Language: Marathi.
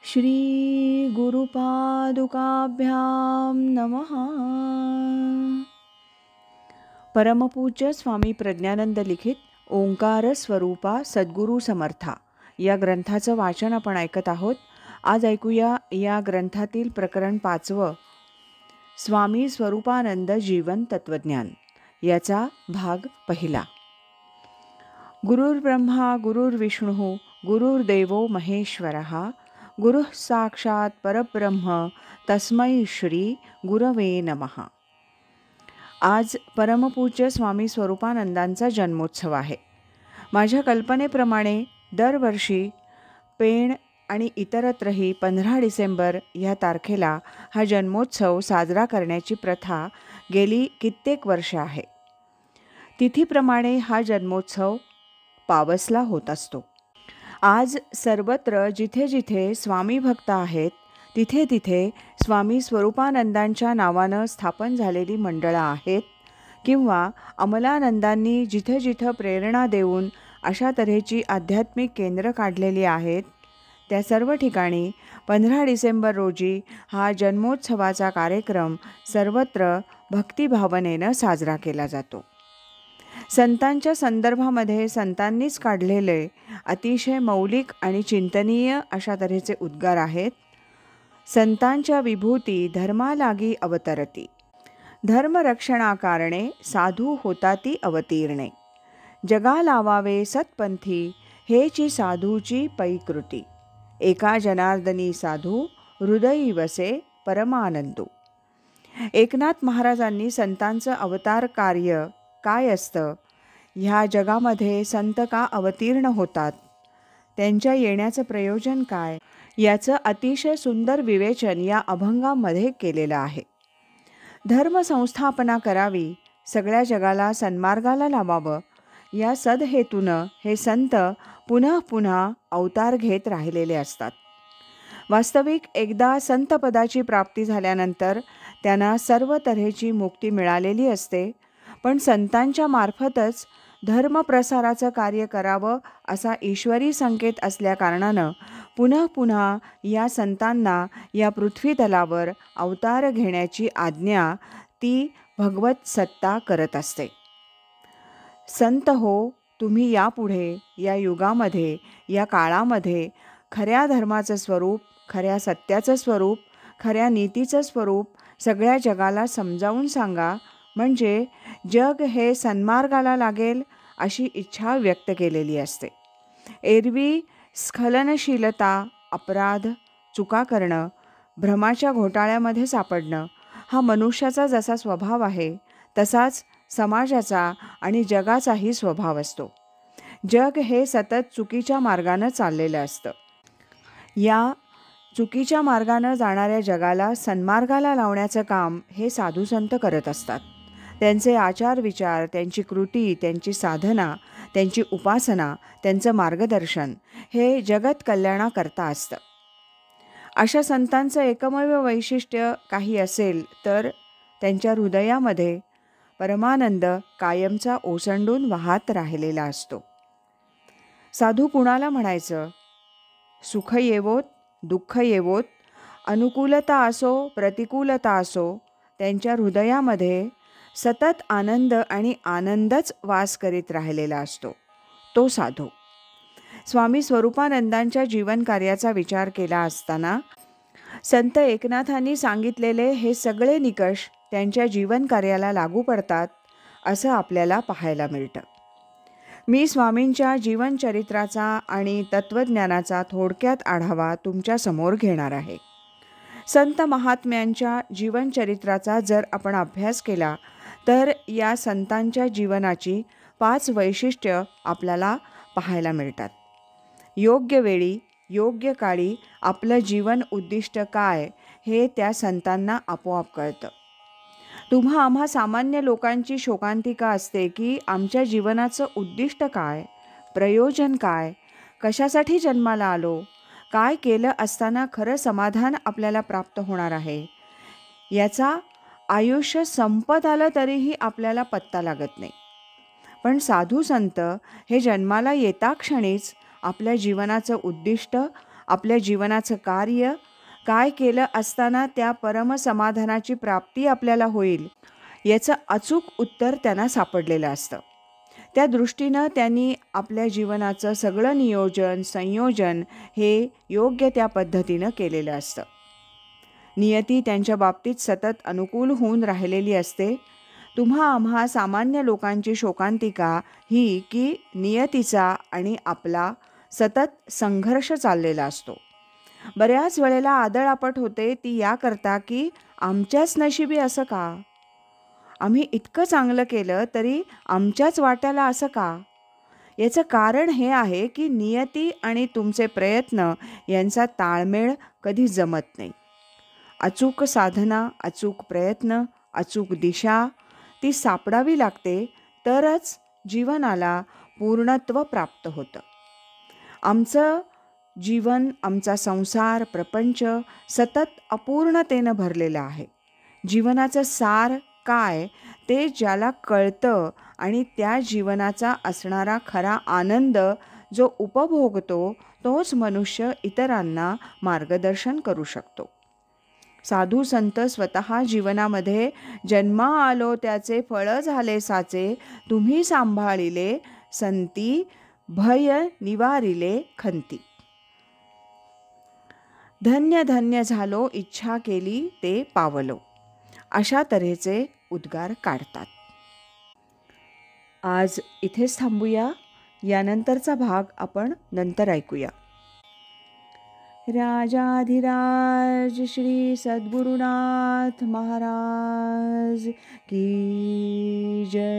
श्री गुरुपादुकाभ्यां नमः. परमपूज्य स्वामी प्रज्ञानंद लिखित ओंकार स्वरूपा सद्गुरू समर्था या ग्रंथाचं वाचन आपण ऐकत आहोत. आज ऐकूया या ग्रंथातील प्रकरण 5, स्वामी स्वरूपानंद जीवन तत्वज्ञान याचा भाग 1. गुरुर्ब्रह्मा गुरुर्विष्णू गुरुर्देवो महेश्वरः गुरुः साक्षात परब्रह्म तस्मै श्री गुरवे नमः. आज परमपूज्य स्वामी स्वरूपानंदांचा जन्मोत्सव आहे. माझ्या कल्पनेप्रमाणे दरवर्षी पेण आणि इतरत्रही 15 डिसेंबर ह्या तारखेला हा जन्मोत्सव साजरा करण्याची प्रथा गेली कित्येक वर्ष आहे. तिथीप्रमाणे हा जन्मोत्सव पावसला होत असतो. आज सर्वत्र जिथे जिथे स्वामी भक्त आहेत तिथे तिथे स्वामी स्वरूपानंदांच्या नावानं स्थापन झालेली मंडळं आहेत किंवा अमलानंदांनी जिथं जिथं प्रेरणा देऊन अशा तऱ्हेची आध्यात्मिक केंद्र काढलेली आहेत त्या सर्व ठिकाणी 15 डिसेंबर रोजी हा जन्मोत्सवाचा कार्यक्रम सर्वत्र भक्तिभावनेनं साजरा केला जातो. संतांच्या संदर्भामध्ये संतांनीच काढलेले अतिशय मौलिक आणि चिंतनीय अशा तऱ्हेचे उद्गार आहेत. संतांच्या विभूती धर्मालागी अवतरती, धर्मरक्षणाकारणे साधू होताती अवतीर्णे, जगा लावावे सत्पंथी हेची साधूची पैकृती, एका जनार्दनी साधू हृदयी वसे परमानंदू. एकनाथ महाराजांनी संतांचं अवतार कार्य काय असतं, ह्या जगामध्ये संत का अवतीर्ण होतात, त्यांच्या येण्याचं प्रयोजन काय, याचं अतिशय सुंदर विवेचन या अभंगामध्ये केलेलं आहे. धर्मसंस्थापना करावी, सगळ्या जगाला सन्मार्गाला लावावं या सदहेतूनं हे संत पुन्हा पुन्हा अवतार घेत राहिलेले असतात. वास्तविक एकदा संतपदाची प्राप्ती झाल्यानंतर त्यांना सर्व तऱ्हेची मुक्ती मिळालेली असते. पण संतांच्या मार्फतच धर्मप्रसाराचं कार्य करावं असा ईश्वरी संकेत असल्याकारणानं पुन्हा पुन्हा या संतांना या पृथ्वीतलावर अवतार घेण्याची आज्ञा ती भगवत सत्ता करत असते. संत हो, तुम्ही यापुढे या युगामध्ये या काळामध्ये खऱ्या धर्माचं स्वरूप, खऱ्या सत्याचं स्वरूप, खऱ्या नीतीचं स्वरूप सगळ्या जगाला समजावून सांगा, म्हणजे जग हे सन्मार्गाला लागेल अशी इच्छा व्यक्त केलेली असते. एरवी स्खलनशीलता, अपराध, चुका करणं, भ्रमाच्या घोटाळ्यामध्ये सापडणं हा मनुष्याचा जसा स्वभाव आहे तसाच समाजाचा आणि जगाचाही स्वभाव असतो. जग हे सतत चुकीच्या मार्गानं चाललेलं असतं. या चुकीच्या मार्गानं जाणाऱ्या जगाला सन्मार्गाला लावण्याचं काम हे साधुसंत करत असतात. त्यांचे आचार विचार, त्यांची कृती, त्यांची साधना, त्यांची उपासना, त्यांचं मार्गदर्शन हे जगत कल्याणाकरता असतं. अशा संतांचं एकमेव वैशिष्ट्य काही असेल तर त्यांच्या हृदयामध्ये परमानंद कायमचा ओसंडून वाहत राहिलेला असतो. साधू कुणाला म्हणायचं? सुख येवोत दुःख येवोत, अनुकूलता असो प्रतिकूलता असो, त्यांच्या हृदयामध्ये सतत आनंद आणि आनंदच वास करीत राहिलेला असतो तो साधू. स्वामी स्वरूपानंदांच्या जीवनकार्याचा विचार केला असताना संत एकनाथांनी सांगितलेले हे सगळे निकष त्यांच्या जीवनकार्याला लागू पडतात असं आपल्याला पाहायला मिळतं. मी स्वामींच्या जीवनचरित्राचा आणि तत्त्वज्ञानाचा थोडक्यात आढावा तुमच्यासमोर घेणार आहे. संत महात्म्यांच्या जीवनचरित्राचा जर आपण अभ्यास केला तर या संतांच्या जीवनाची 5 वैशिष्ट्य आपल्याला पाहायला मिळतात. योग्य वेळी योग्य काळी आपलं जीवन उद्दिष्ट काय हे त्या संतांना आपोआप कळतं. तुम्हा आम्हा सामान्य लोकांची शोकांतिका असते की आमच्या जीवनाचं उद्दिष्ट काय, प्रयोजन काय, कशासाठी जन्माला आलो, काय केलं असताना खरं समाधान आपल्याला प्राप्त होणार आहे, याचा आयुष्य संपत आलं तरीही आपल्याला पत्ता लागत नाही. पण साधू संत हे जन्माला येता क्षणीच आपल्या जीवनाचं उद्दिष्ट आपल्या जीवनाचं कार्य काय केलं असताना त्या परमसमाधानाची प्राप्ती आपल्याला होईल याचं अचूक उत्तर त्यांना सापडलेलं असतं. त्या दृष्टीनं त्यांनी आपल्या जीवनाचं सगळं नियोजन संयोजन हे योग्य त्या पद्धतीनं केलेलं असतं. नियती त्यांच्या बाबतीत सतत अनुकूल होऊन राहिलेली असते. तुम्हा आम्हा सामान्य लोकांची शोकांतिका ही की नियतीचा आणि आपला सतत संघर्ष चाललेला असतो. बऱ्याच वेळेला आदळआपट होते ती याकरता की आमच्याच नशिबी असं का, आम्ही इतकं चांगलं केलं तरी आमच्याच वाट्याला असं का. याचं कारण हे आहे की नियती आणि तुमचे प्रयत्न यांचा ताळमेळ कधी जमत नाही. अचूक साधना, अचूक प्रयत्न, अचूक दिशा ती सापडावी लागते, तरच जीवनाला पूर्णत्व प्राप्त होतं. आमचं जीवन, आमचा संसार, प्रपंच सतत अपूर्णतेनं भरलेला आहे. जीवनाचं सार काय ते ज्याला कळतं आणि त्या जीवनाचा असणारा खरा आनंद जो उपभोगतो तोच मनुष्य इतरांना मार्गदर्शन करू शकतो. साधू संत स्वतः जीवनामध्ये जन्मा आलो त्याचे फळ झाले साचे, तुम्ही सांभाळिले संती भय निवारिले खंती. धन्य धन्य झालो इच्छा केली ते पावलो, अशा तऱ्हेचे उद्गार काढतात. आज इथेच थांबूया. यानंतरचा भाग आपण नंतर ऐकूया. राजाधिराज श्री सद्गुरुनाथ महाराज की जय.